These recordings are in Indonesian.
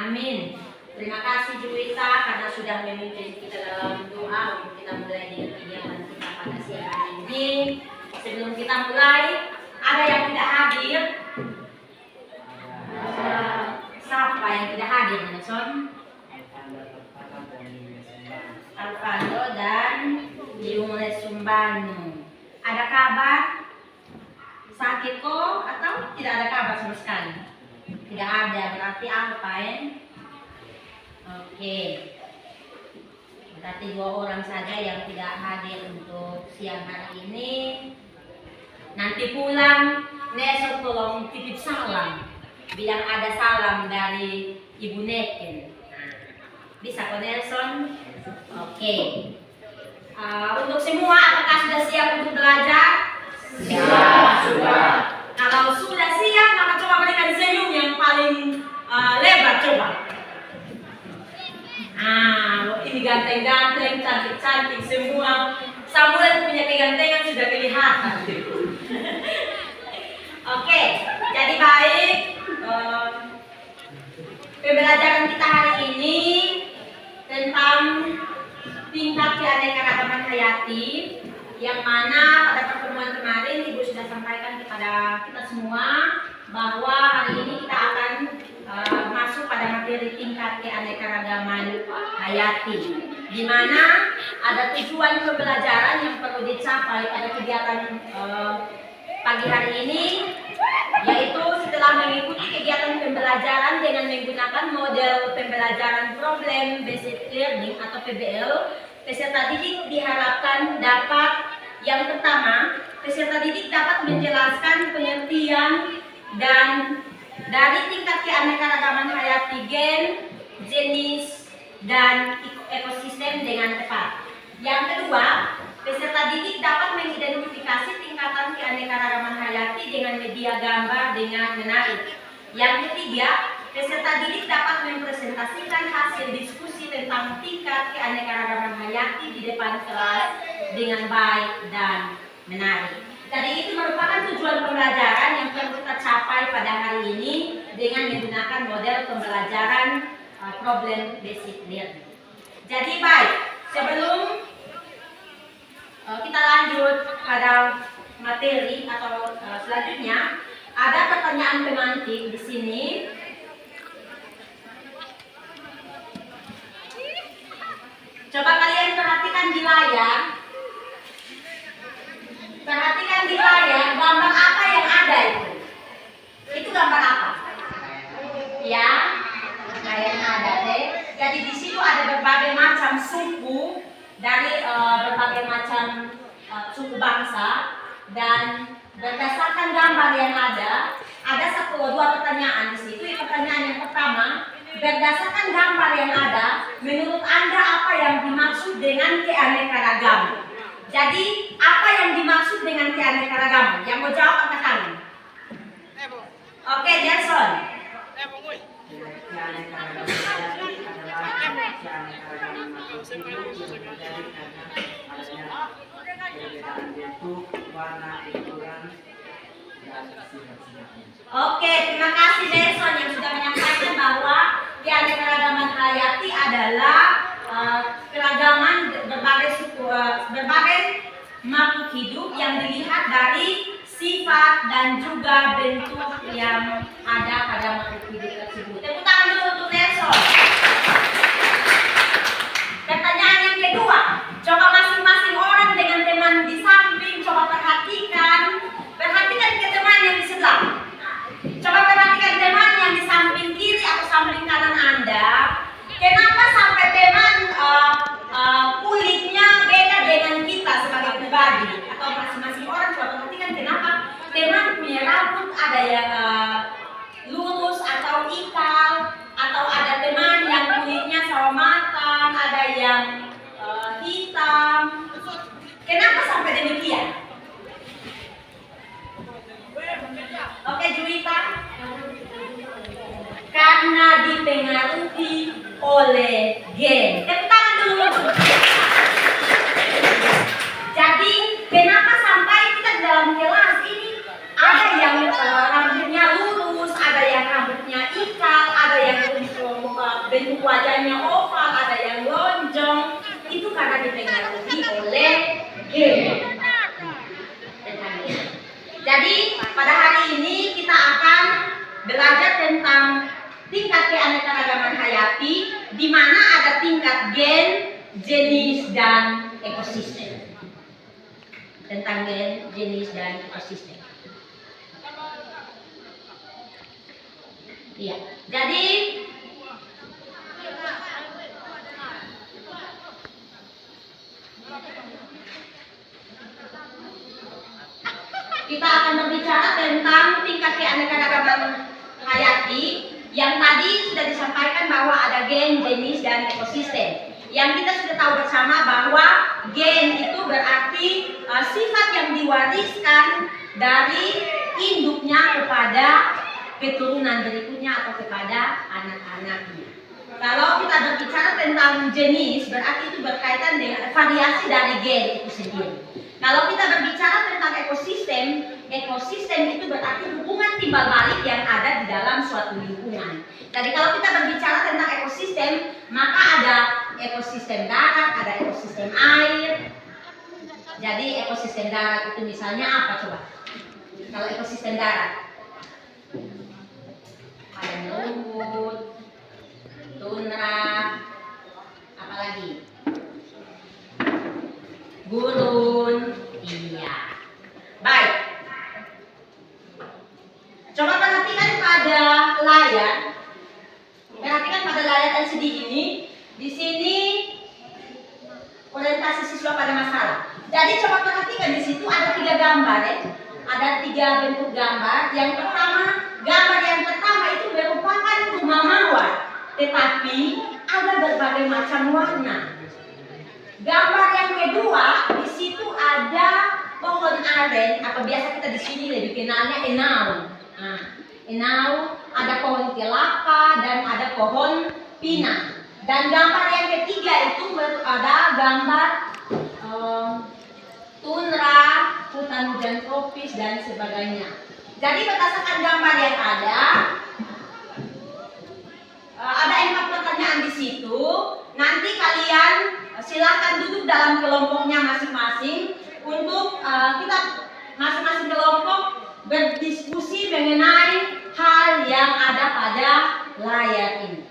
Amin. Terima kasih Juwita karena sudah memimpin kita dalam doa untuk kita mulai dengan kegiatan kita pada siang hari ini. Sebelum kita mulai, ada yang tidak hadir? Siapa yang tidak hadir, Nelson? Alvando dan Yumule Sumbanu. Ada kabar? Sakit kok atau tidak ada kabar sama sekali? Tidak ada, berarti apa ya? Oke. Berarti 2 orang saja yang tidak hadir untuk siang hari ini. Nanti pulang, Nelson tolong titip salam. Bilang ada salam dari Ibu Neken. Nah, bisa kok Nelson? Oke. Untuk semua, apakah sudah siap untuk belajar? Siap, sudah. Kalau sudah siap, maka coba berikan senyum yang paling lebar, coba. Ini ganteng-ganteng, cantik-cantik semua. Samuel punya kegantengan sudah kelihatan. Oke, jadi baik. Pembelajaran kita hari ini tentang tingkat keanekaragaman hayati, yang mana pada pertemuan kemarin Ibu sudah sampaikan kepada kita semua bahwa hari ini kita akan masuk pada materi tingkat keanekaragaman hayati, di mana ada tujuan pembelajaran yang perlu dicapai pada kegiatan pagi hari ini, yaitu setelah mengikuti kegiatan pembelajaran dengan menggunakan model pembelajaran Problem Based Learning atau PBL, peserta didik diharapkan dapat, yang pertama, peserta didik dapat menjelaskan pengertian dan dari tingkat keanekaragaman hayati gen, jenis, dan ekosistem dengan tepat. Yang kedua, peserta didik dapat mengidentifikasi tingkatan keanekaragaman hayati dengan media gambar dengan menarik. Yang ketiga, peserta didik dapat mempresentasikan hasil diskusi tentang tingkat keanekaragaman hayati di depan kelas dengan baik dan menarik. Jadi itu merupakan tujuan pembelajaran yang perlu kita capai pada hari ini dengan menggunakan model pembelajaran Problem Based Learning. Jadi baik, sebelum kita lanjut pada materi atau selanjutnya, ada pertanyaan pemantik di sini. Coba kalian perhatikan di layar. Perhatikan di layar, gambar apa yang ada itu? Itu gambar apa? Ya, yang ada deh. Jadi di situ ada berbagai macam suku dari berbagai macam suku bangsa, dan berdasarkan gambar yang ada 1-2 pertanyaan di situ. Pertanyaan yang pertama, berdasarkan gambar yang ada, menurut Anda apa yang dimaksud dengan keanekaragaman? Jadi, apa yang dimaksud dengan keanekaragaman? Yang mau jawab angkat tangan. Oke, Jason. Oke, terima kasih Nelson yang sudah menyampaikan bahwa keanekaragaman hayati adalah keragaman berbagai makhluk hidup yang dilihat dari sifat dan juga bentuk yang ada pada makhluk hidup tersebut. Tepuk tangan dulu untuk Nelson. Pertanyaan yang kedua, coba masing-masing orang dengan teman di samping coba perhatikan ke teman yang di sebelah. Coba perhatikan teman yang di samping kiri atau samping kanan Anda. Kenapa sampai teman kulitnya beda dengan kita sebagai pribadi? Atau masing-masing orang coba perhatikan kenapa teman punya rambut ada yang lurus atau ikal, atau ada teman yang kulitnya sawo matang, ada yang hitam. Kenapa sampai demikian? Oke, Juwita. Karena dipengaruhi oleh gen. Tepuk tangan dulu. Jadi, kenapa sampai kita dalam kelas ini ada yang rambutnya lurus, ada yang rambutnya ikal, ada yang belajar tentang tingkat keanekaragaman hayati, di mana ada tingkat gen, jenis, dan ekosistem. Tentang gen, jenis, dan ekosistem. Iya, jadi kita akan berbicara tentang tingkat keanekaragaman hayati yang tadi sudah disampaikan bahwa ada gen, jenis, dan ekosistem. Yang kita sudah tahu bersama bahwa gen itu berarti sifat yang diwariskan dari induknya kepada keturunan berikutnya atau kepada anak-anaknya. Kalau kita berbicara tentang jenis, berarti itu berkaitan dengan variasi dari gen itu sendiri. Kalau kita berbicara tentang ekosistem, ekosistem itu berarti hubungan timbal balik yang ada di dalam suatu lingkungan. Jadi kalau kita berbicara tentang ekosistem, maka ada ekosistem darat, ada ekosistem air. Jadi ekosistem darat itu misalnya apa coba? Kalau ekosistem darat, ada rumput, tundra, apalagi? Gurun, iya. Baik. Coba perhatikan pada layar. Perhatikan pada layar LCD ini. Di sini orientasi siswa pada masalah. Jadi coba perhatikan di situ ada 3 gambar ya. Ada 3 bentuk gambar. Yang pertama, gambar yang pertama itu merupakan rumah mawar, tetapi ada berbagai macam warna. Gambar yang kedua, di situ ada pohon aren, atau biasa kita di sini lebih kenalnya enau. Nah, enau, ada pohon kelapa dan ada pohon pinang. Dan gambar yang ketiga itu ada gambar tundra, hutan hujan tropis dan sebagainya. Jadi berdasarkan gambar yang ada 4 pertanyaan di situ. Nanti kalian silakan duduk dalam kelompoknya masing-masing untuk kita masing-masing kelompok berdiskusi mengenai hal yang ada pada layar ini.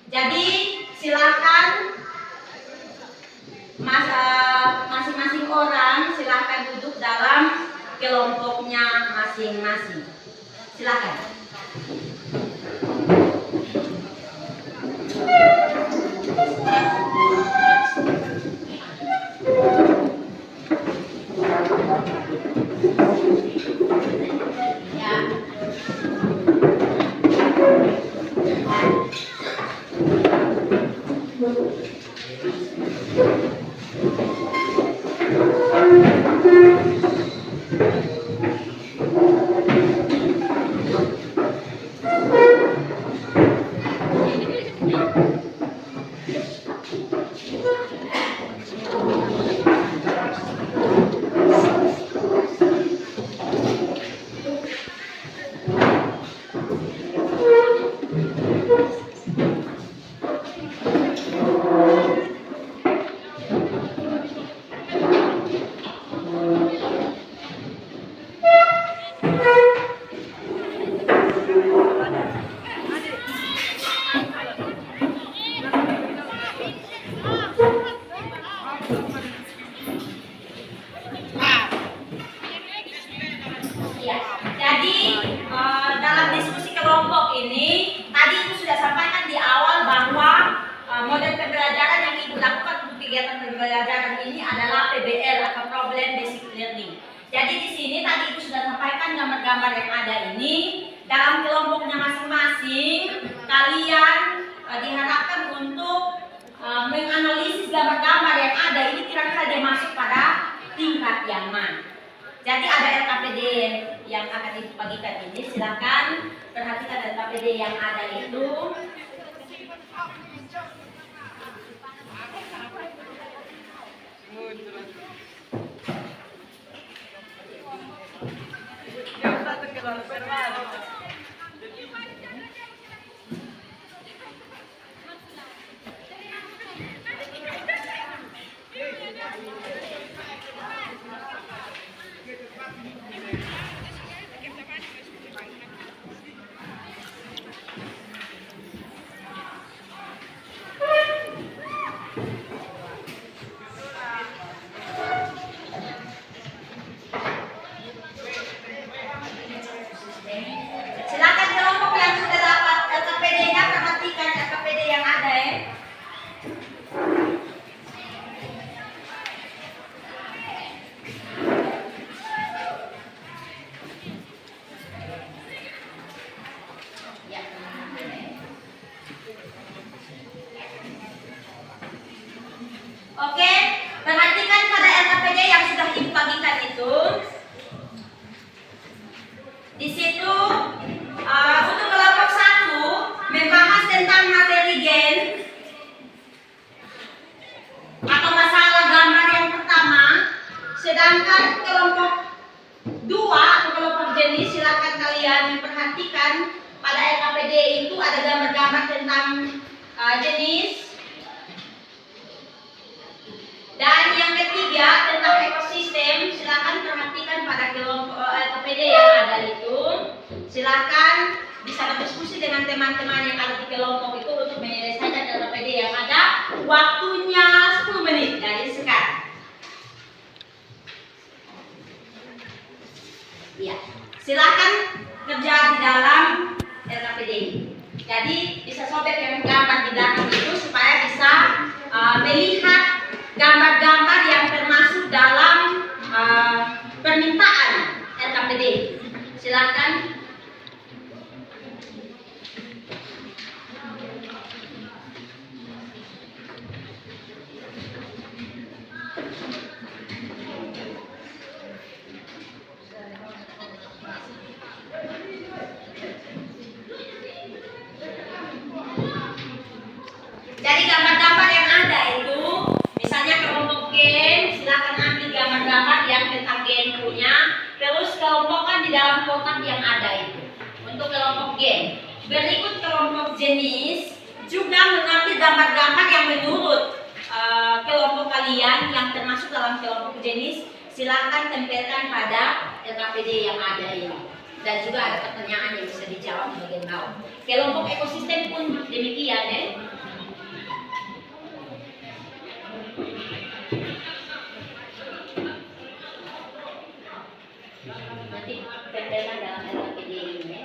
Jadi silakan masing-masing orang silakan duduk dalam kelompoknya masing-masing. Silakan. pembelajaran ini adalah PBL atau Problem Basic Learning. Jadi di sini tadi Ibu sudah sampaikan gambar-gambar yang ada ini. Dalam kelompoknya masing-masing, kalian diharapkan untuk menganalisis gambar-gambar yang ada ini kira-kira dia masuk pada tingkat yang mana. Jadi ada LKPD yang akan dibagikan ini, silakan perhatikan LKPD yang ada itu. kalian memperhatikan pada LKPD itu ada gambar-gambar tentang jenis. Dan yang ketiga tentang ekosistem, silakan perhatikan pada kelompok LKPD yang ada itu. Silakan bisa berdiskusi dengan teman-teman yang ada di kelompok itu untuk menyelesaikan LKPD yang ada. Waktunya 10 menit dari sekarang. Ya, silakan kerja di dalam LKPD ini. Jadi bisa sobek yang gambar di belakang itu supaya bisa melihat gambar-gambar yang termasuk dalam permintaan LKPD. Silakan. Jadi gambar-gambar yang ada itu, misalnya kelompok gen, silakan ambil gambar-gambar yang tentang gen punya, terus kelompokkan di dalam kotak yang ada itu. Untuk kelompok gen. Berikut kelompok jenis juga mengambil gambar-gambar yang menurut kelompok kalian yang termasuk dalam kelompok jenis, silakan tempelkan pada LKPD yang ada ini. Dan juga ada pertanyaan yang bisa dijawab di bagian bawah. Kelompok ekosistem pun demikian ya. Nanti tempelkan dalam LKPD ini ya.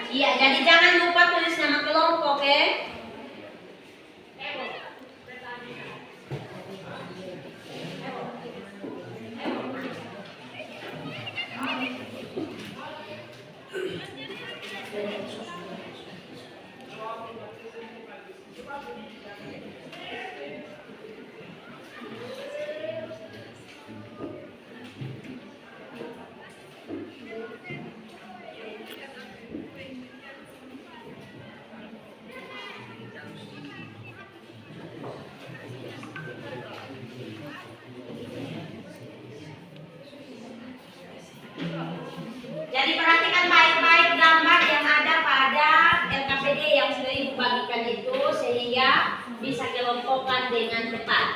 Iya, jadi jangan lupa tulis nama kelompok ya. Jadi perhatikan baik-baik gambar yang ada pada LKPD yang sudah ibu bagikan itu sehingga bisa kelompokkan dengan tepat.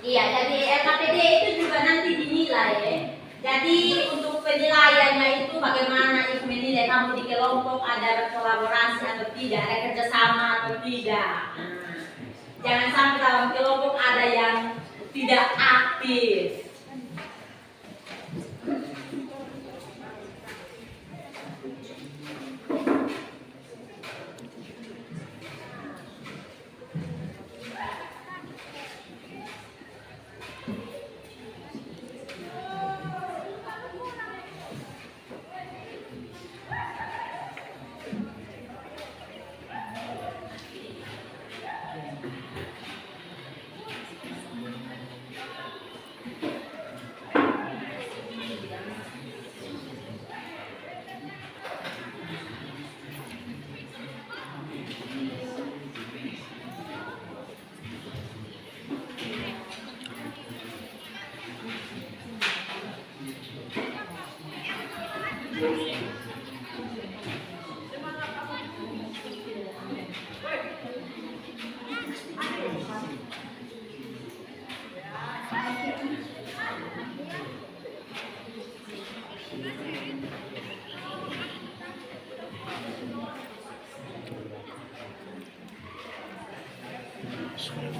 Iya, jadi LKPD itu juga nanti dinilai ya. Jadi untuk penilaiannya itu bagaimana itu menilai kamu di kelompok ada berkolaborasi atau tidak, ada kerjasama atau tidak. Nah, jangan sampai dalam kelompok ada yang tidak aktif.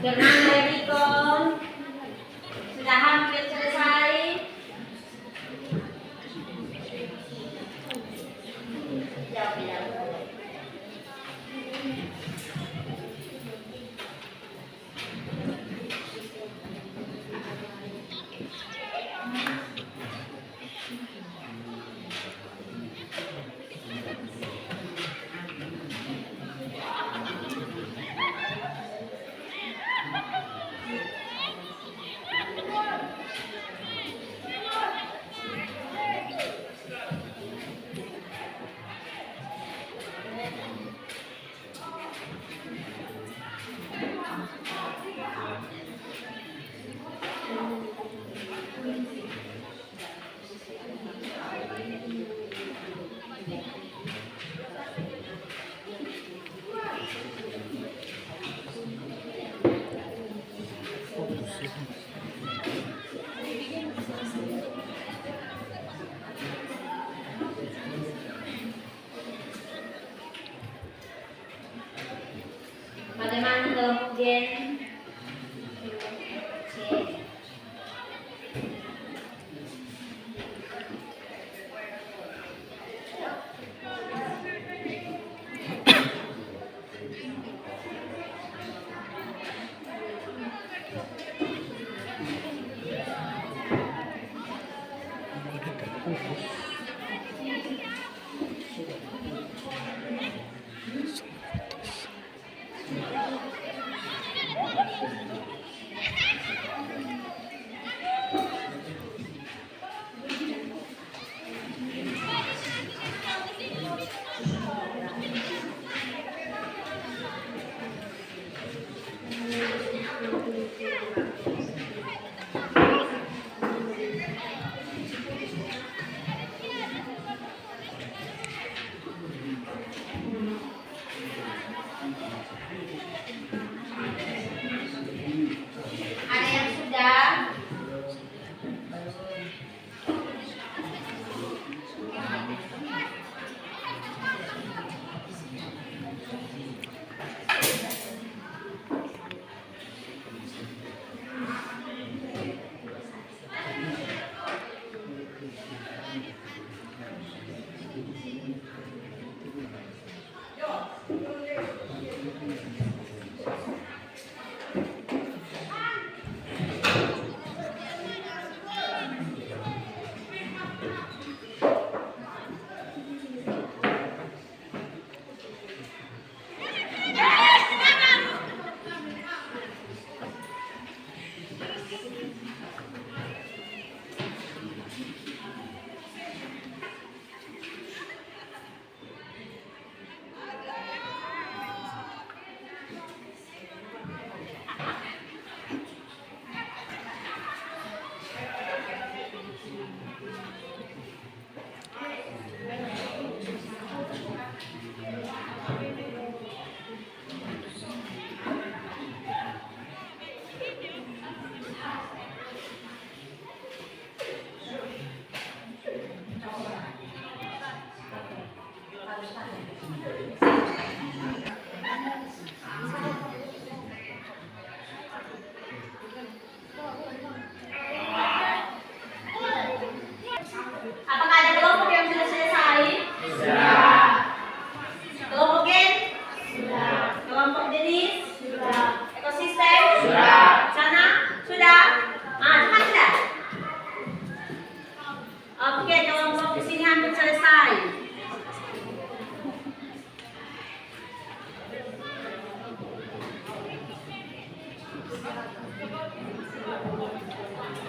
Dengan Lekikon sudah hampir selesai. Bagaimana kelompok gen? C.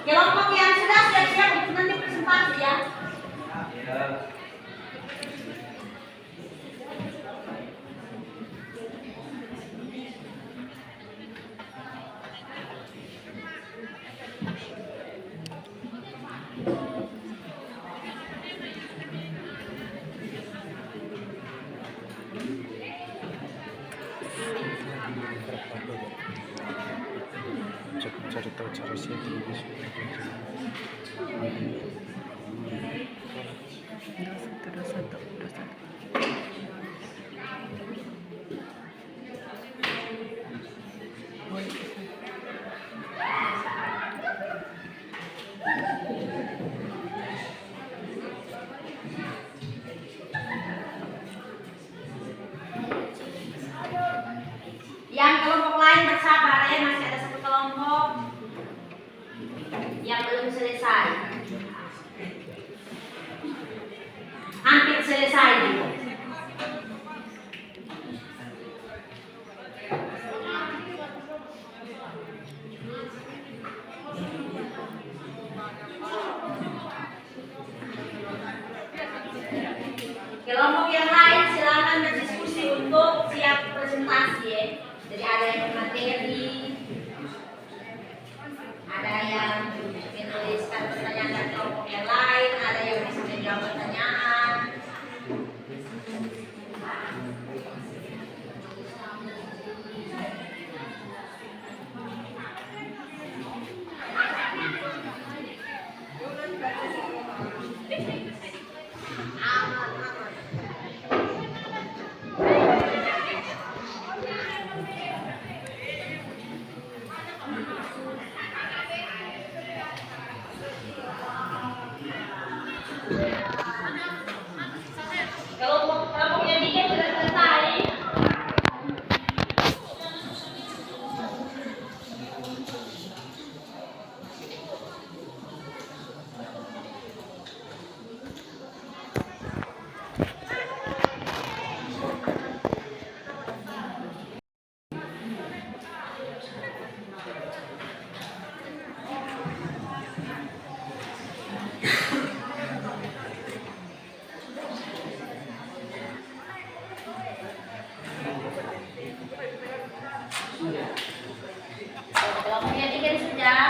Kelompok yang sudah siap-siap untuk nanti presentasi ya. Cari tahu cara setting di sini. Dua satu. Yang kelompok lain bersabar ya, masih ada satu kelompok yang belum selesai. Hampir selesai juga. Kelompok yang lain silakan berdiskusi untuk siap presentasi ya. Jadi ada yang materi, ada yang menuliskan pertanyaan dari kelompok yang lain, ada yang bisa menjawab pertanyaan. Kelompok yang tiga sudah selesai. Kelompok yang tiga sudah.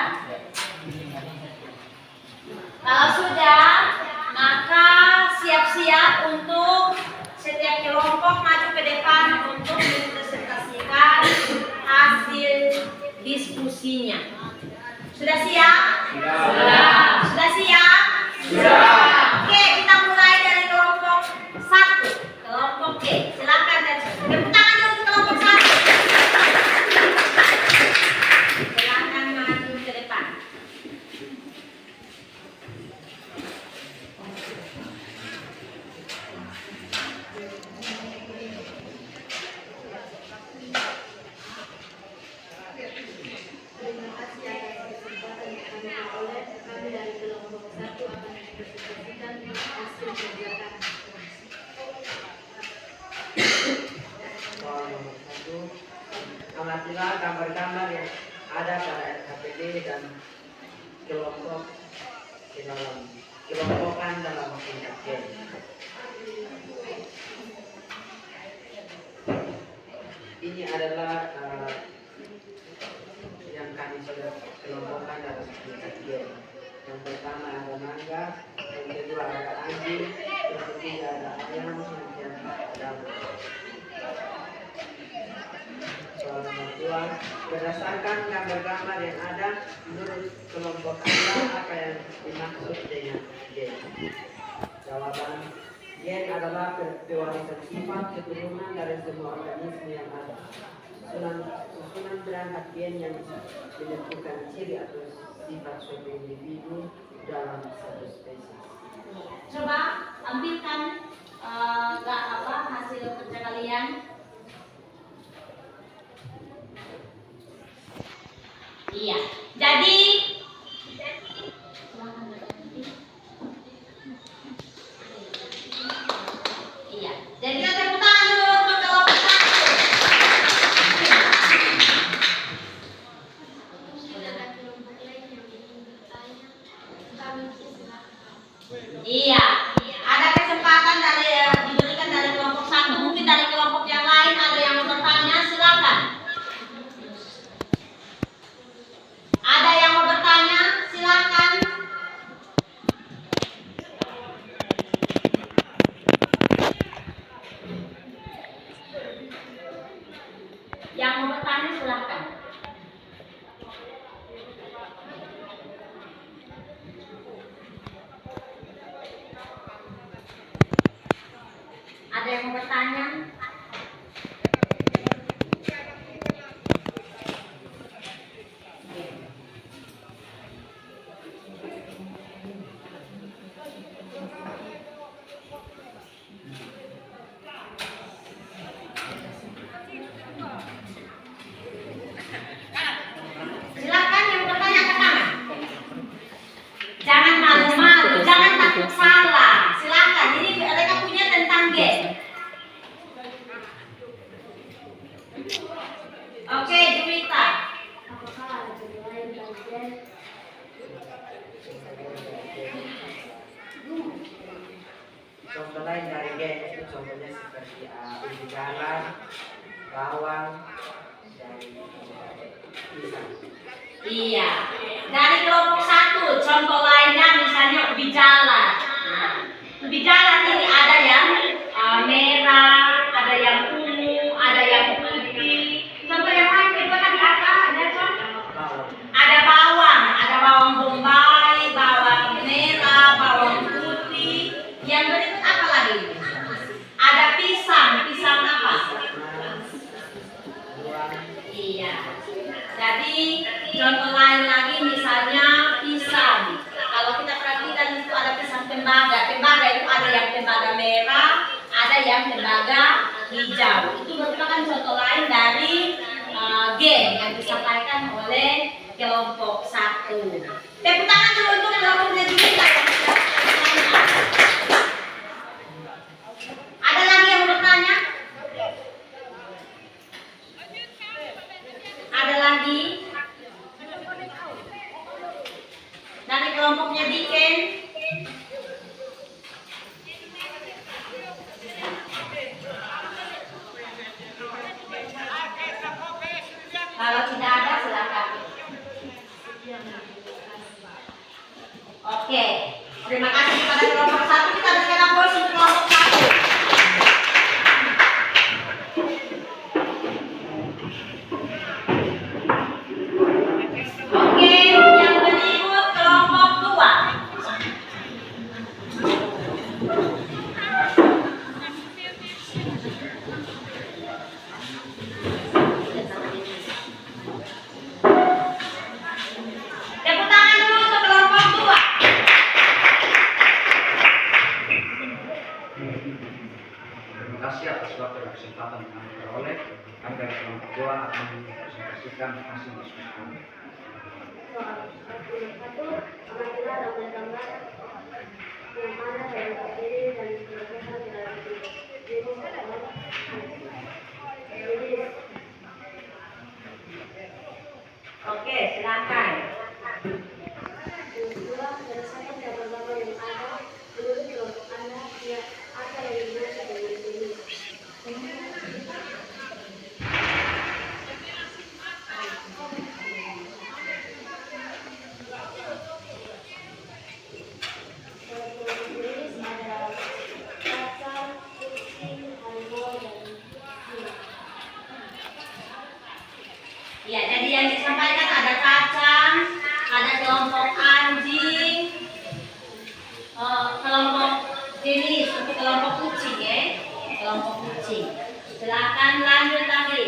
Kalau sudah, maka siap-siap untuk setiap kelompok maju ke depan untuk mempresentasikan hasil diskusinya. Sudah siap? Sudah. Sudah siap? Sudah. Oke, kita mulai dari kelompok 1. Kelompok D. Silakan dan tepuk tangan dulu untuk kelompok 1. Silakan maju ke depan. Amatilah gambar-gambar yang ada pada RKPD dan kelompok di dalam kelompokan dalam tingkat G. Ini adalah yang kami sudah kelompokkan dalam tingkat G. Yang pertama ada mangga, yang kedua ada anjing, yang ketiga ada ayam, yang keempat ada soal nomor 2, berdasarkan gambar-gambar yang ada, menurut kelompok Anda apa yang dimaksud dengan gen? Jawaban: gen adalah pewarisan sifat keturunan dari semua organisme yang ada. Susunan berangkat gen yang menentukan ciri atau sifat suatu individu dalam satu spesies. Coba ambilkan hasil kerja kalian. Iya. Jadi iya. Jadi kita tepuk tangan dulu untuk kelompok 1. silakan. Ada yang mau bertanya? Silakan yang bertanya ke tangan. Jangan malu-malu, jangan takut salah. Silakan, ini mereka punya tentang game. Oke, Juwita. Contoh lain dari gen itu contohnya seperti ubi jalan, bawang, dan pisang. Iya. Dari kelompok 1, contoh lainnya misalnya ubi jalan. Nah, ubi jalan ini ada yang merah, ada yang ungu, ada yang putih. Contoh yang lain itu tadi apa? Ada contoh? Bawang. Ada bawang bombay, bawang merah, bawang putih. Yang berikut apa lagi? Ada pisang apa? Buah. Iya. Jadi contoh lain lagi misalnya pisang. Kalau kita perhatikan itu ada pisang tembaga. Tembaga itu ada yang tembaga merah, ada yang tembaga hijau. Itu merupakan contoh lain dari game yang disampaikan oleh kelompok 1. Tepuk tangan dulu untuk kelompoknya juga. Ada lagi yang bertanya? Ada lagi? Dari kelompoknya Diken? Kalau tidak ada silakan. Oke, terima kasih kepada kelompok 1. Kita berikan aplaus untuk kelompok 1. Oke, yang berikut kelompok 2. Tepuk tangan dulu untuk kelompok 2. Terima kasih atas waktu dan kesempatan yang kami peroleh. Kami dari kelompok 2 akan mempresentasikan hasil diskusi kami. Soal 41, amatilah gambar-gambar yang mana dalam terdiri dan diselesaikan di dalam jenis atau jenis. Oke, silakan. Yang kedua, berdasarkan gambar-gambar yang ada menurut kelompok Anda, apa yang dimaksud dengan jenis? Jenis ada kacang, kucing, harimau, dan singa. Ya, jadi yang disampaikan ada kacang, ada kelompok anjing, kelompok jenis untuk kelompok kucing ya, kelompok kucing. Silakan lanjut lagi.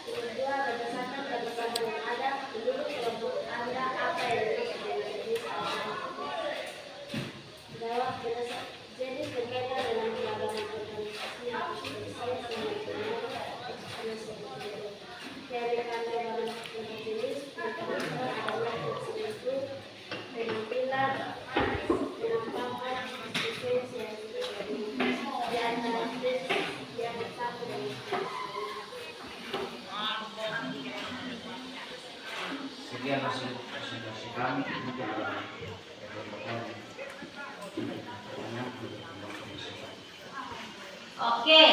Kedua, berdasarkan gambar-gambar yang ada menurut kelompok Anda, apa yang dimaksud dengan jenis atau jawab berdasarkan jenis berbeda dengan keragaman organisasi yang spesies yang eksponensial. Dari gambaran untuk jenis pertama adalah yaitu penampilan, penampakan, spesies yang di antara spesies yang satu dan Sekian hasil presentasi kami untuk kelompok kami. Oke.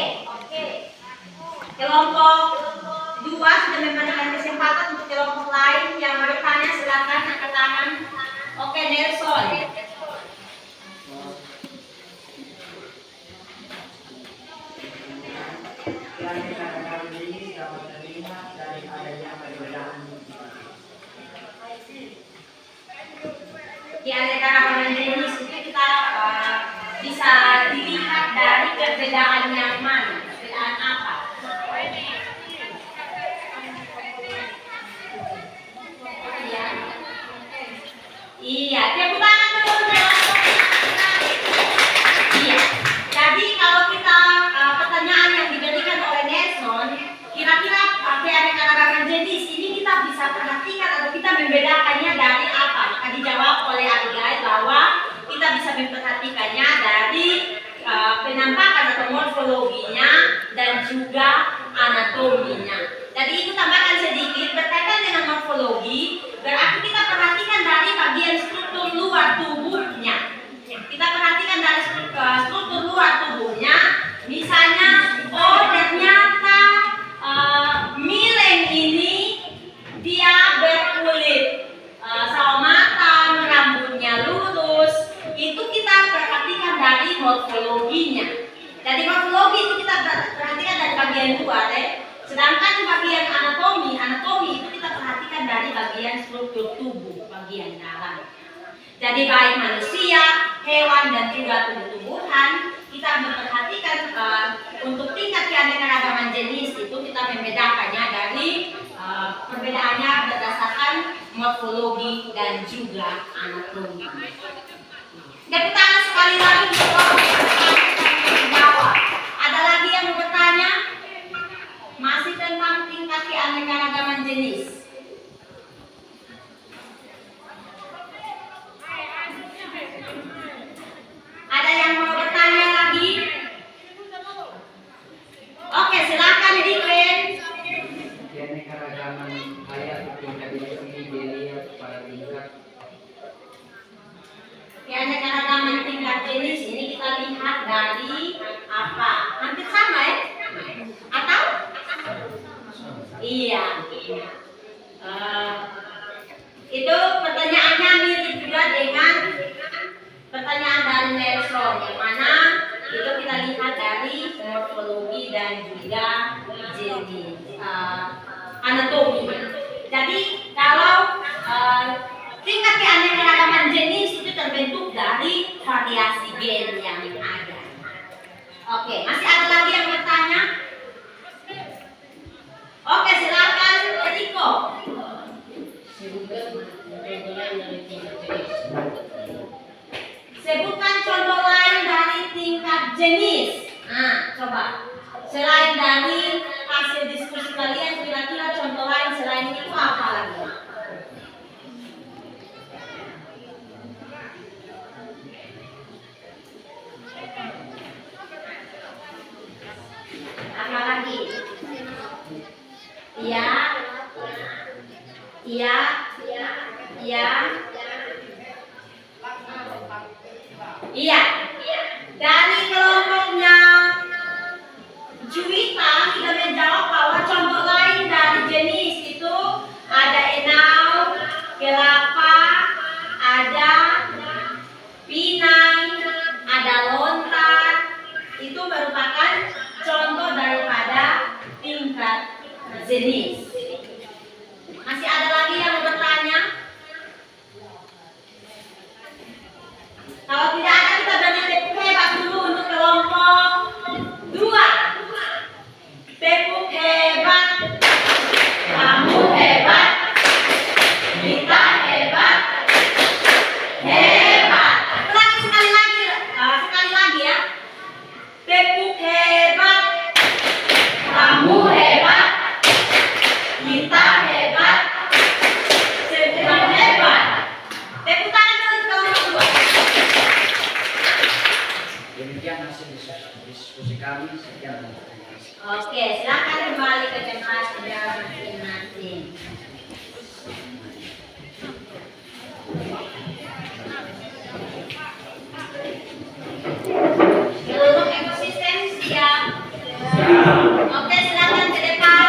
Kelompok 2 sudah memberikan kesempatan untuk kelompok lain yang bertanya, silakan angkat tangan. Oke, Nelson. keanekaragaman ini dapat terlihat dari adanya perbedaan. Keanekaragaman jenis itu kita bisa dilihat dari perbedaan yang mana, perbedaan apa? Iya, tepuk tangan dulu. Iya. Jadi kalau kita pertanyaan yang diberikan oleh Nelson, kira-kira keanekaragaman jenis ini kita bisa perhatikan atau kita membedakannya dari apa? Maka dijawab oleh Abigail bahwa kita bisa memperhatikannya dari penampakan atau morfologinya dan juga anatominya. Jadi itu tambahkan sedikit berkaitan dengan morfologi, berarti kita perhatikan dari bagian struktur luar tubuhnya. Kita perhatikan dari struktur luar tubuhnya, misalnya, oh ternyata mileng ini dia berkulit sawo matang, rambutnya lurus, itu kita perhatikan dari morfologinya. Jadi morfologi itu kita perhatikan dari bagian luar, sedangkan bagian anatomi itu kita perhatikan dari bagian struktur tubuh, bagian dalam. Jadi baik manusia, hewan dan juga tumbuh-tumbuhan, kita memperhatikan untuk tingkat keanekaragaman jenis itu kita membedakannya dari perbedaannya berdasarkan morfologi dan juga anatomi. Tepuk tangan sekali lagi untuk menjawab. Ada lagi yang mau bertanya? Masih tentang tingkat keanekaragaman jenis. Ada yang mau bertanya lagi? Oke, silakan Edwin. Keanekaragaman hayat tingkat jenis ini dilihat pada tingkat Keanekaragaman tingkat jenis ini kita lihat dari apa? Hampir sama ya? Atau? Iya. Itu pertanyaannya mirip juga dengan pertanyaan dari Nelson, yang mana itu kita lihat dari morfologi dan juga jenis anatomi. Jadi kalau tingkat keanekaragaman jenis itu terbentuk dari variasi gen yang ada. Oke, masih ada lagi yang bertanya? Oke, silakan Eriko. Sebutkan contoh lain dari tingkat jenis. Nah, coba. Selain dari hasil diskusi kalian, kira-kira contoh lain selain itu apa lagi? Apa lagi? Iya. Iya. Iya. Iya. Dari kelompoknya Juwita kita menjawab bahwa contoh lain dari jenis itu ada enau, kelapa, ada pinang, ada lontar. Itu merupakan contoh daripada tingkat jenis. Masih ada lagi yang mau bertanya? Kalau tidak ada, kita beri tepuk hebat dulu untuk kelompok 2. Tepuk hebat. Kamu hebat. Kita hebat. Hebat. Ulangi sekali lagi ya. Tepuk hebat. Kamu hebat. Kita hebat. Semua hebat. Tepuk tangan dulu kelompok 2. demikian hasil diskusi kami. Sekian dan terima kasih. Oke, silakan kembali ke tempat kerja masing-masing. Kelompok ekosistem siap? Oke, silakan ke depan.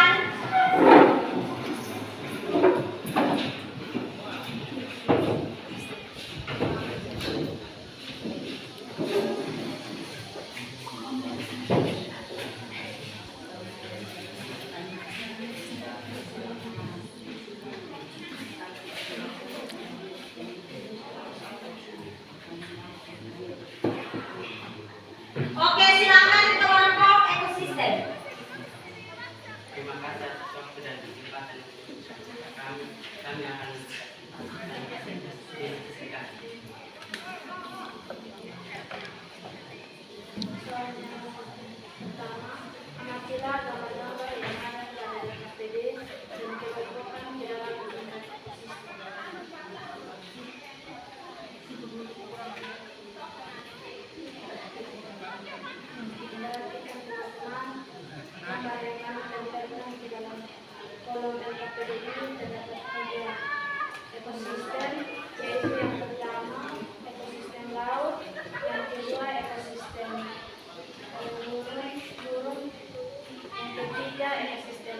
ekosistem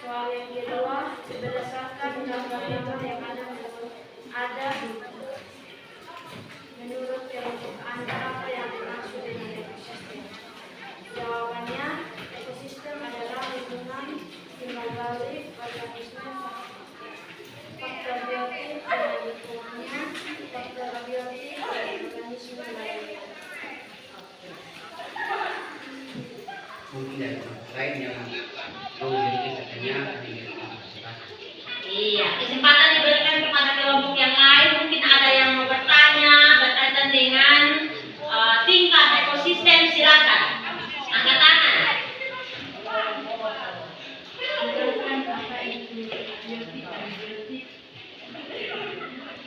soal yang kedua, berdasarkan gambar-gambar yang ada menurut kelompok Anda apa yang dimaksud dengan ekosistem? Jawabannya, ekosistem adalah lingkungan timbal balik organisme, faktor biotik dan lingkungannya, faktor abiotik dan organisme lainnya. Mungkin dari kelompok lain yang memiliki katanya Iya, kesempatan diberikan kepada kelompok yang lain. Mungkin ada yang mau bertanya berkaitan dengan tingkat ekosistem, silakan angkat tangan.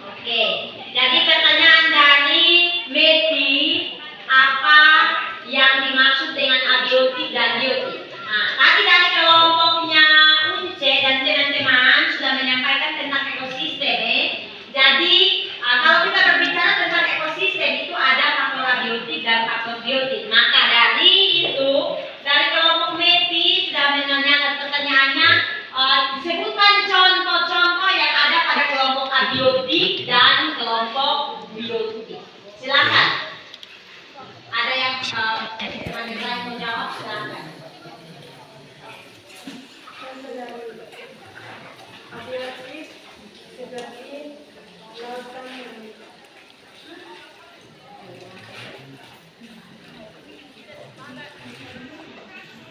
Oke, jadi pertanyaan dari Meti, apa yang dimaksud dengan abiotik dan biotik? Nah, tadi dari kelompoknya Unce dan teman-teman sudah menyampaikan tentang ekosistem. Jadi kalau kita berbicara tentang ekosistem itu ada faktor abiotik dan faktor biotik. Maka dari itu, dari kelompok Meti sudah menanyakan pertanyaannya, disebutkan contoh-contoh yang ada pada kelompok abiotik dan kelompok biotik. Silakan. Ada yang mau jawab? Silakan. Contoh dari abiotik seperti lautan yang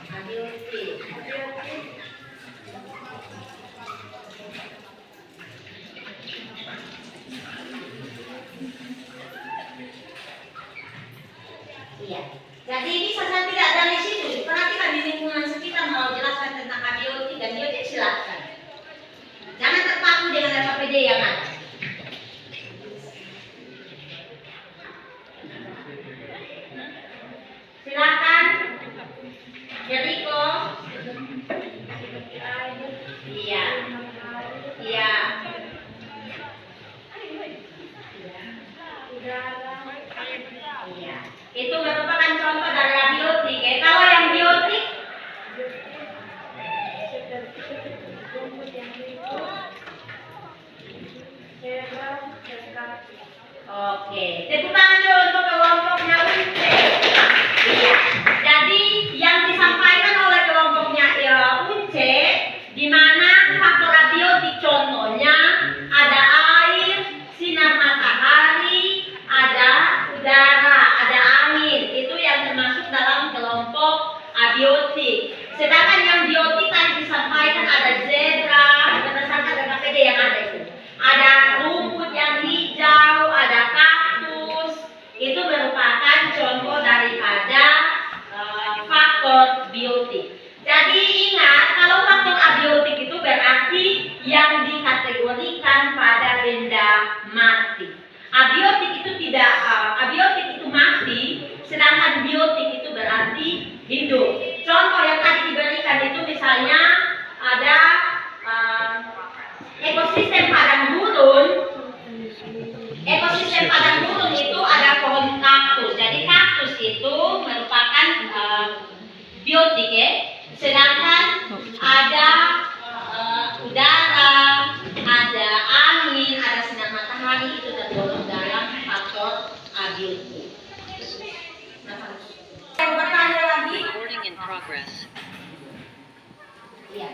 Abiotik. Iya. Jadi ini saja tidak dari situ. Perhatikan di lingkungan sekitar mau jelaskan tentang abiotik dan biotik, silakan. Jangan terpaku dengan RKPD yang ada. Silakan. Jericho. Iya. Iya. Iya. Itu merupakan contoh dari abiotik. Kalau yang biotik, seperti rumput yang hidup, hewan, dan kaki. oke. Tepuk tangan dulu untuk kelompoknya Unce. Iya. Jadi yang disampaikan oleh kelompoknya Unce, di mana faktor abiotik contohnya ada air, sinar matahari, ada udara, ada angin. Itu yang termasuk dalam kelompok abiotik. Sedangkan yang biotik tadi disampaikan ada zebra, berdasarkan RKPD yang ada itu. Ada rumput yang hijau, ada kaktus. Itu merupakan contoh daripada faktor biotik. Jadi ingat, kalau faktor abiotik itu berarti yang dikategorikan pada benda mati. Abiotik itu tidak, abiotik itu mati, sedangkan biotik itu berarti hidup. Contoh yang tadi diberikan itu misalnya ada ekosistem padang gurun. Ekosistem padang gurun itu ada pohon kaktus. Jadi kaktus itu merupakan biotik ya. Sedangkan ada udara, ada angin, ada sinar matahari, itu tergolong dalam faktor abiotik. Yang bertanya lagi? Recording in progress. Iya.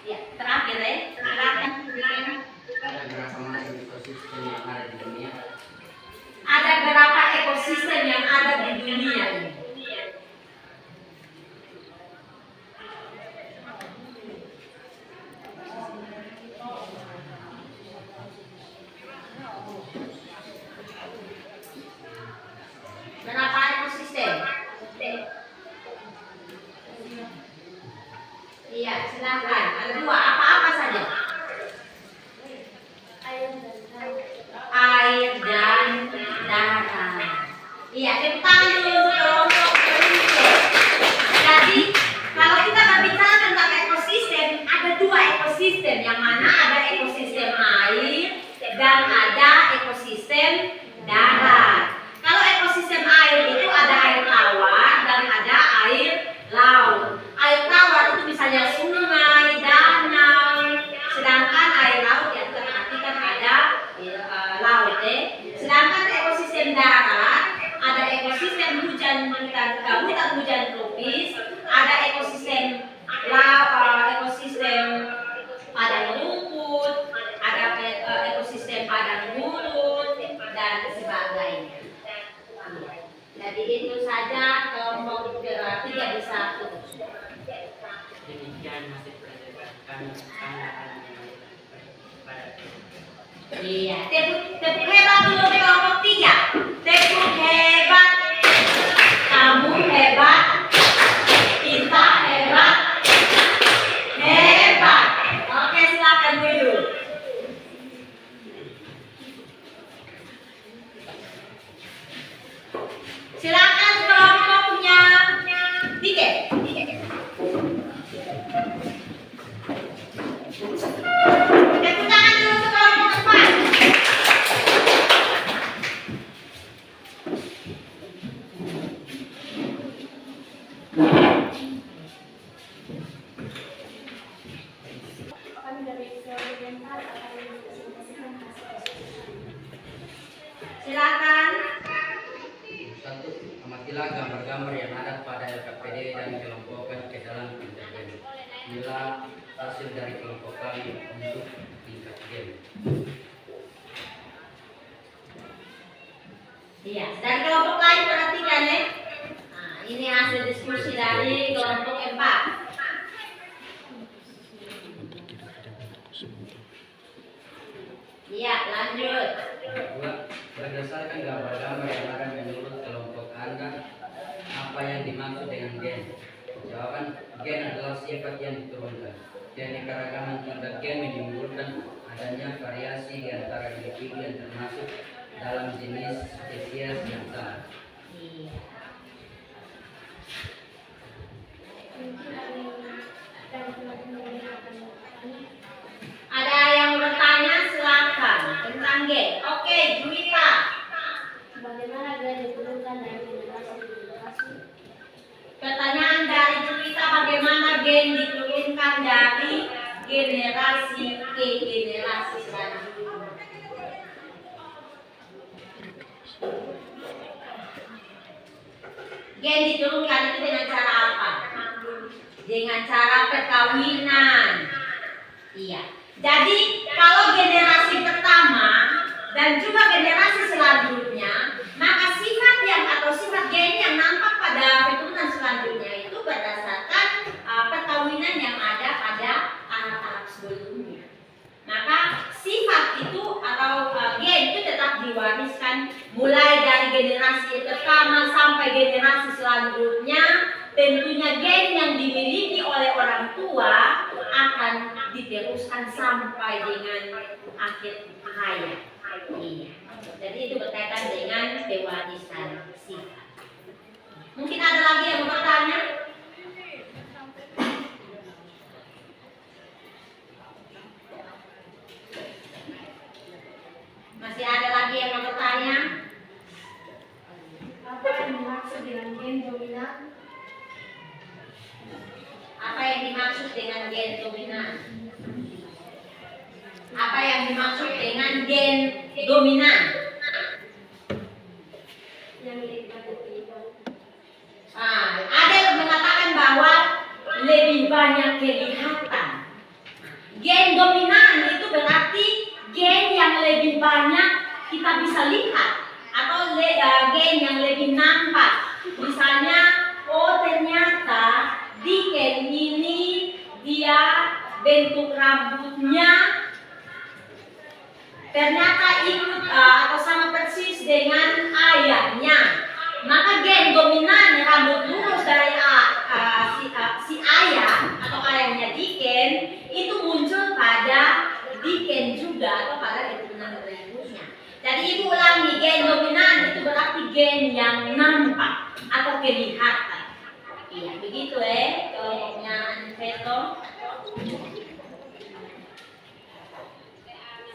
Iya, terakhir ya. Silakan. ada berapa macam ekosistem yang ada di dunia? Ada berapa ekosistem yang ada di dunia ini? Berapa ekosistem? Iya, silakan. Ada dua. Apa-apa saja? Air dan darat. Iya, tepuk tangan dulu untuk kelompok Unce. Jadi, kalau kita berbicara tentang ekosistem, ada dua ekosistem. Yang mana ada ekosistem air dan ada ekosistem darat. Kalau ekosistem air itu Begitu saja kelompok 3 bisa putus. Demikian masih berdasarkan tanda-tanda pada Iya, tepuk hebat dulu kelompok 3. Tepuk hebat. Kamu hebat. Kita hebat. Hebat. Oke, silakan duduk. Silakan kelompoknya 3. Tepuk tangan dulu untuk kelompok 4. Kami dari kelompok yang 4 akan mempresentasikan hasil. Silakan. 1. Amatilah gambar-gambar yang ada pada LKPD dan kelompokkan ke dalam intergen. Inilah hasil dari kelompok kami untuk tingkat gen. Iya, dari kelompok lain perhatikan ya. Nah, ini hasil diskusi dari kelompok 4. Iya, lanjut. 2. Berdasarkan gambar-gambar yang ada menurut kelompok Anda, apa yang dimaksud dengan gen? Jawaban, gen adalah sifat yang diturunkan. Keanekaragaman tingkat gen menimbulkan adanya variasi di antara individu yang termasuk dalam jenis spesies yang sama. Iya. Mungkin ada yang dari teman-teman yang akan bertanya. Ada yang bertanya silakan tentang gen. Oke, Juwita. Bagaimana gen diturunkan dari generasi ke generasi? Pertanyaan dari Juwita, bagaimana gen diturunkan dari generasi ke generasi selanjutnya? Gen diturunkan itu dengan cara apa? Dengan cara perkawinan. Iya. Jadi kalau generasi pertama dan juga generasi selanjutnya, maka sifat yang atau sifat gen yang nampak pada keturunan selanjutnya itu berdasarkan perkawinan yang ada pada anak-anak sebelumnya. Maka sifat itu atau gen itu tetap diwariskan mulai dari generasi pertama sampai generasi selanjutnya. Tentunya gen yang dimiliki oleh orang tua akan diteruskan sampai dengan akhir hayat. Iya. Jadi itu berkaitan dengan pewarisan sifat. Mungkin ada lagi yang mau bertanya? Masih ada lagi yang mau bertanya? Apa yang dimaksud dengan gen dominan? Apa yang dimaksud dengan gen dominan? Apa yang dimaksud dengan gen dominan? Yang diikutkan. Ada yang mengatakan bahwa lebih banyak kelihatan. Gen dominan itu berarti gen yang lebih banyak kita bisa lihat atau gen yang lebih nampak. Misalnya, oh ternyata di gen ini dia bentuk rambutnya ternyata ikut atau sama persis dengan ayahnya. Maka gen dominan rambut lurus dari si ayah atau ayahnya Diken itu muncul pada Diken juga atau pada keturunan berikutnya. Jadi ibu ulangi, gen dominan itu berarti gen yang nampak atau kelihatan. Iya, begitu kelompoknya Anveto.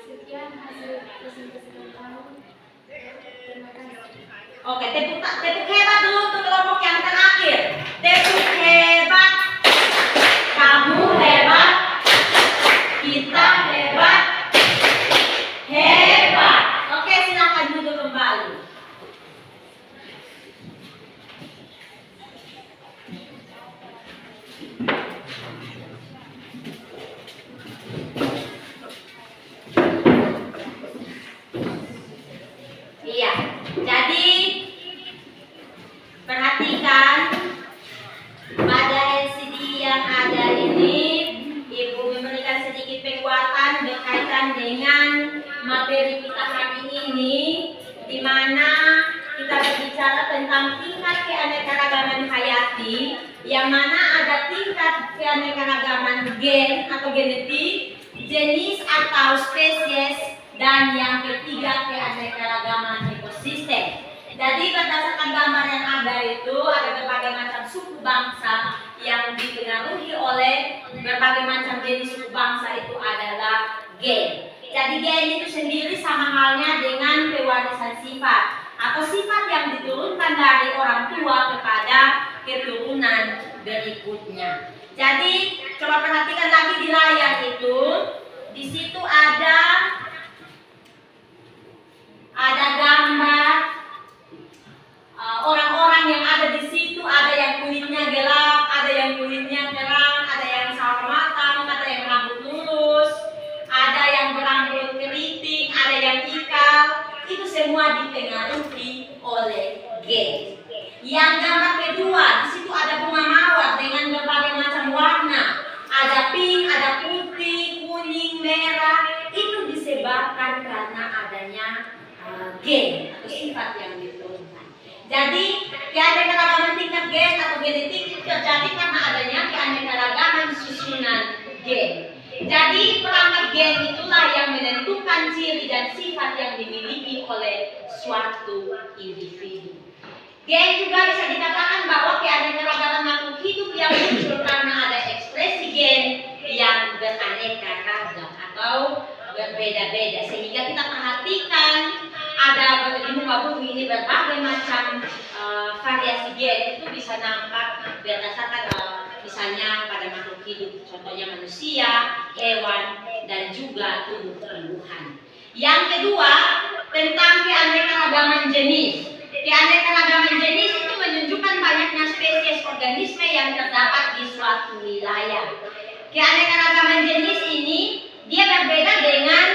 Sekian hasil presentasi kami. Terima kasih. Oke, tepuk hebat dulu untuk kelompok yang terakhir. Tepuk hebat. Kamu hebat. Kita hebat. Hebat. Oke, silakan duduk kembali. Iya, jadi berbicara tentang tingkat keanekaragaman hayati, yang mana ada tingkat keanekaragaman gen atau genetik, jenis atau spesies, dan yang ketiga keanekaragaman ekosistem. Jadi berdasarkan gambar yang ada itu ada berbagai macam suku bangsa yang dipengaruhi oleh berbagai macam jenis suku bangsa itu adalah gen. Jadi gen itu sendiri sama halnya dengan pewarisan sifat atau sifat yang diturunkan dari orang tua kepada keturunan berikutnya. Jadi coba perhatikan lagi di layar itu, di situ ada gambar orang-orang yang ada di situ. Ada yang kulitnya gelap, ada yang kulitnya terang, ada yang sawo matang, ada yang rambut lurus, ada yang berambut keriting, ada yang ikal. Itu semua dipengaruhi oleh gen. Yang gambar kedua, di situ ada bunga mawar dengan berbagai macam warna. Ada pink, ada putih, kuning, merah. Itu disebabkan karena adanya gen atau sifat yang diturunkan. Jadi keanekaragaman tingkat gen atau genetik itu terjadi karena adanya keanekaragaman susunan gen. Jadi perangkat gen itulah yang menentukan ciri dan sifat yang dimiliki oleh suatu individu. Gen juga bisa dikatakan bahwa keanekaragaman makhluk hidup yang muncul karena ada ekspresi gen yang beraneka ragam atau berbeda-beda, sehingga kita perhatikan ada di muka bumi ini berbagai macam variasi gen itu bisa nampak berdasarkan misalnya pada makhluk hidup, contohnya manusia, hewan, dan juga tumbuh-tumbuhan. Yang kedua, tentang keanekaragaman jenis. Keanekaragaman jenis itu menunjukkan banyaknya spesies organisme yang terdapat di suatu wilayah. Keanekaragaman jenis ini dia berbeda dengan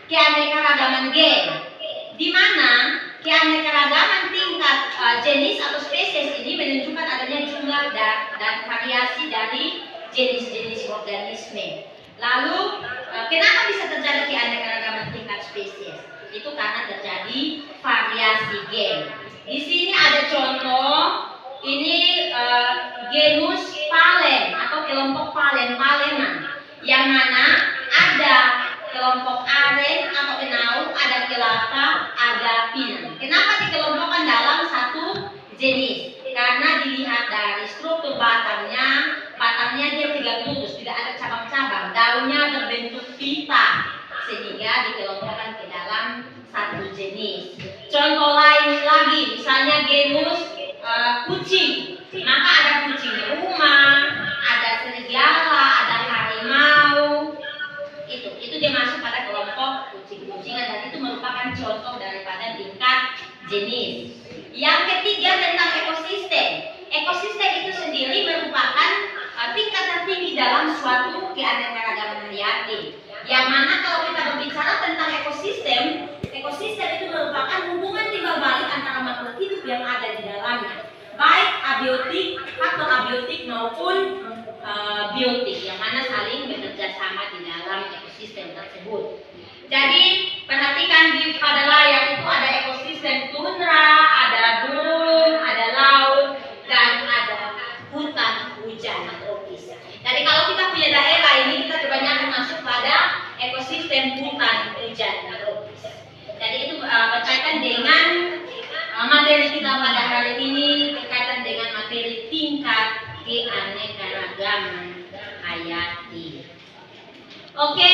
keanekaragaman gen, di mana keanekaragaman tingkat jenis atau spesies ini menunjukkan adanya jumlah dan variasi dari jenis-jenis organisme. Lalu kenapa bisa terjadi keanekaragaman tingkat spesies? Itu karena terjadi variasi gen. Di sini ada contoh, ini genus Palen atau kelompok paleman, yang mana ada kelompok aren atau enau, ada kelapa, ada pinang. Kenapa dikelompokkan dalam satu jenis? Karena dilihat dari struktur batangnya dia tegak lurus, tidak ada cabang-cabang, daunnya berbentuk pita, sehingga dikelompokkan ke dalam satu jenis. Contoh lain lagi, misalnya genus kucing, maka ada kucing rumah, ada serigala, ada harimau. Itu dia masuk pada kelompok kucing-kucingan, dan itu merupakan contoh daripada tingkat jenis. Yang ketiga tentang ekosistem. Ekosistem itu sendiri merupakan tingkat tertinggi dalam suatu keanekaragaman hayati. Yang mana kalau kita berbicara tentang ekosistem itu merupakan hubungan timbal balik antara makhluk hidup yang ada di dalamnya, baik abiotik atau abiotik maupun biotik, yang mana saling bekerja sama di dalam ekosistem tersebut. Jadi perhatikan pada layar itu ada ekosistem tundra, ada gunung, ada laut, dan ada hutan hujan tropis. Jadi kalau kita punya daerah ini, kita kebanyakan masuk pada ekosistem hutan hujan tropis. Jadi itu berkaitan dengan materi kita pada hari ini, berkaitan dengan materi tingkat keanekaragaman hayati. Oke,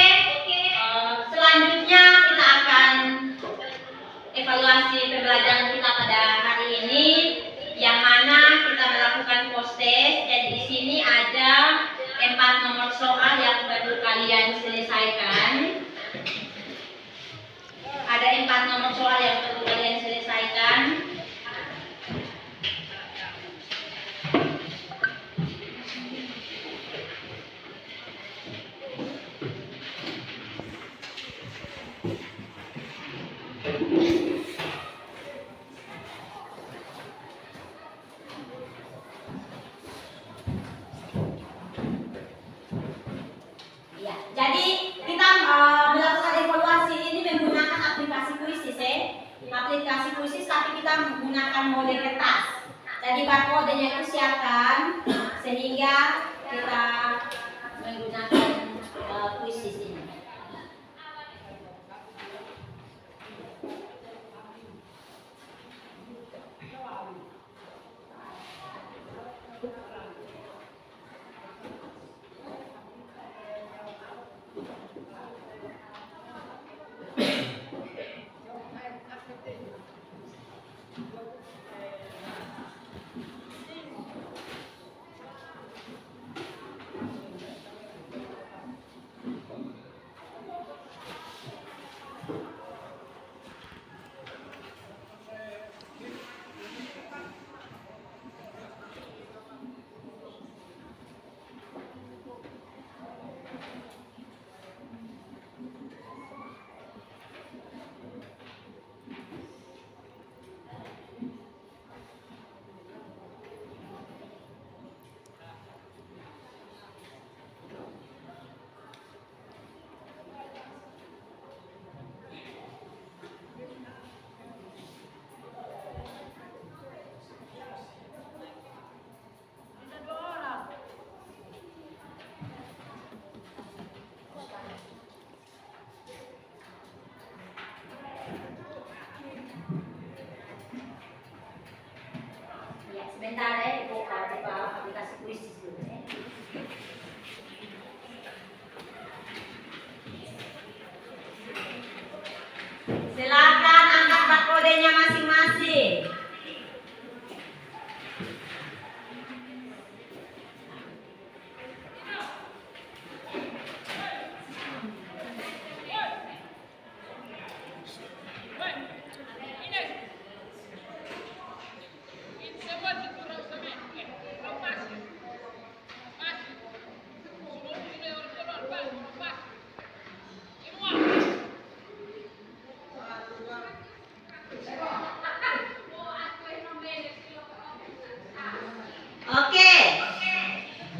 selanjutnya kita akan evaluasi pembelajaran kita pada hari ini, yang mana kita melakukan post test. Jadi di sini ada 4 nomor soal yang perlu kalian selesaikan. Ada 4 nomor soal yang perlu kalian selesaikan. Ya, jadi kita melakukan evaluasi ini menggunakan aplikasi Quizizz. akan model kertas. Jadi barcode-nya itu siapkan sehingga kita menggunakan puisi ini. Sebentar ya, Ibu coba aplikasi puisi dulu ya. Silakan angkat barcode-nya masing-masing. Oke,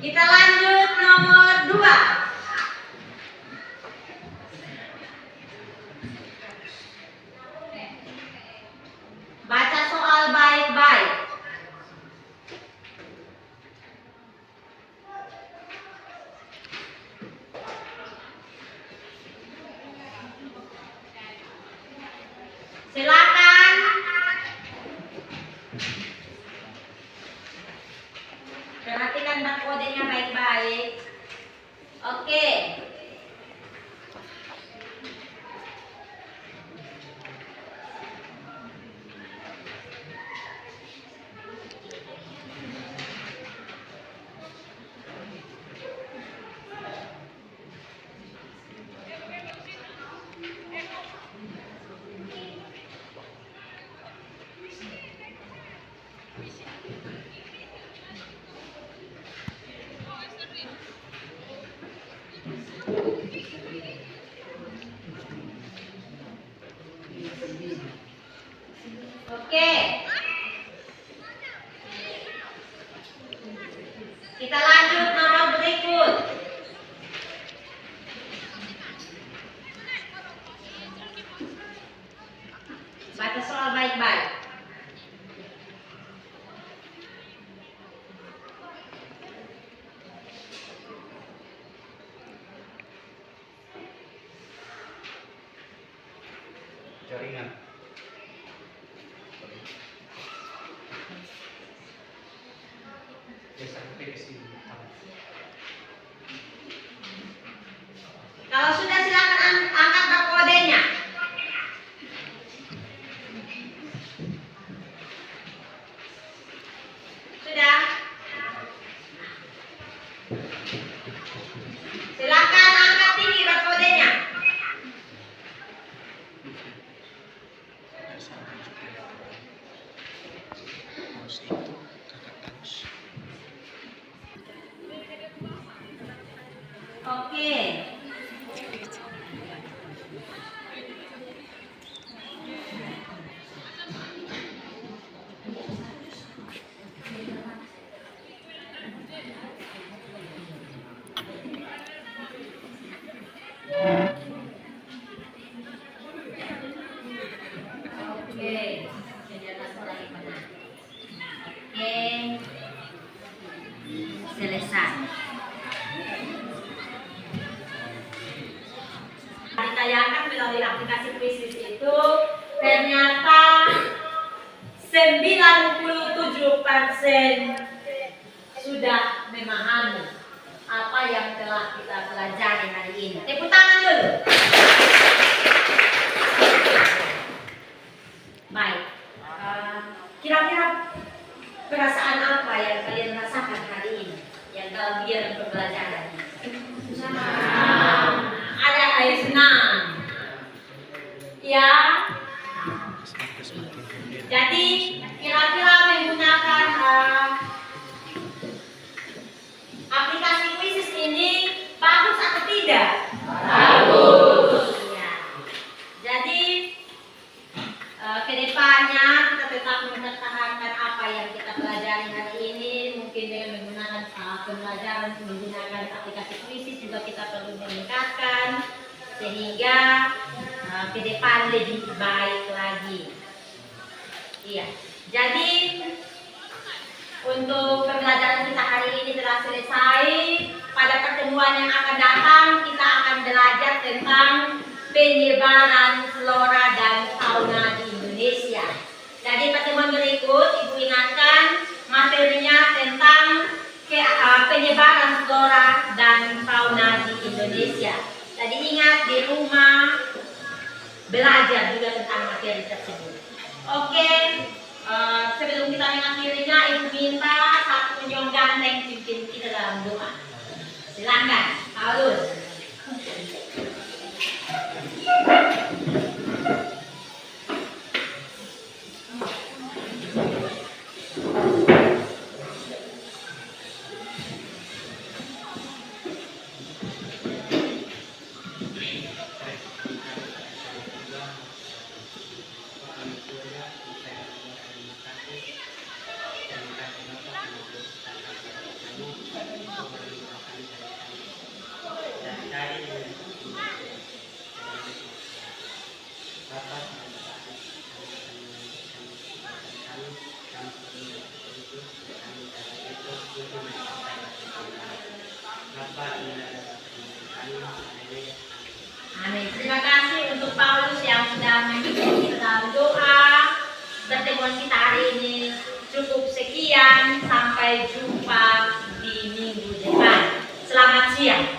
kita lanjut nomor 2. Baca soal baik-baik. Silakan. Perhatikan barcode-nya baik-baik. Oke. Oke. Kita lanjut nomor berikut. Baca soal baik-baik. Jaringan. Kalau sudah silakan angkat barcode-nya. Sudah? Silakan angkat tinggi barcode-nya. Oke. Oke, senjata seorang yang benar. aplikasi kuisis itu ternyata 97% sudah memahami apa yang telah kita pelajari hari ini. Tepuk tangan dulu. Baik. Kira-kira perasaan apa yang kalian rasakan hari ini yang dalam kegiatan pembelajaran? Ada air senang. Ya. Jadi kira-kira menggunakan aplikasi kuisis ini bagus atau tidak? Bagus. Ya. Jadi kedepannya kita tetap mempertahankan apa yang kita pelajari hari ini, mungkin dengan menggunakan pembelajaran menggunakan aplikasi kuisis juga kita perlu meningkatkan sehingga ke depan lebih baik lagi. Iya. Jadi untuk pembelajaran kita hari ini telah selesai. Pada pertemuan yang akan datang kita akan belajar tentang penyebaran flora dan fauna di Indonesia. Jadi pertemuan berikut Ibu ingatkan materinya tentang penyebaran flora dan fauna di Indonesia. Jadi ingat di rumah belajar juga tentang materi tersebut. Oke, sebelum kita mengakhirinya, Ibu minta satu penyong ganteng pimpin kita dalam doa. Silakan, Paulus. Amin. Terima kasih untuk Paulus yang sudah mengikuti kita dalam doa. Pertemuan kita hari ini cukup sekian. Sampai jumpa di minggu depan. Selamat siang.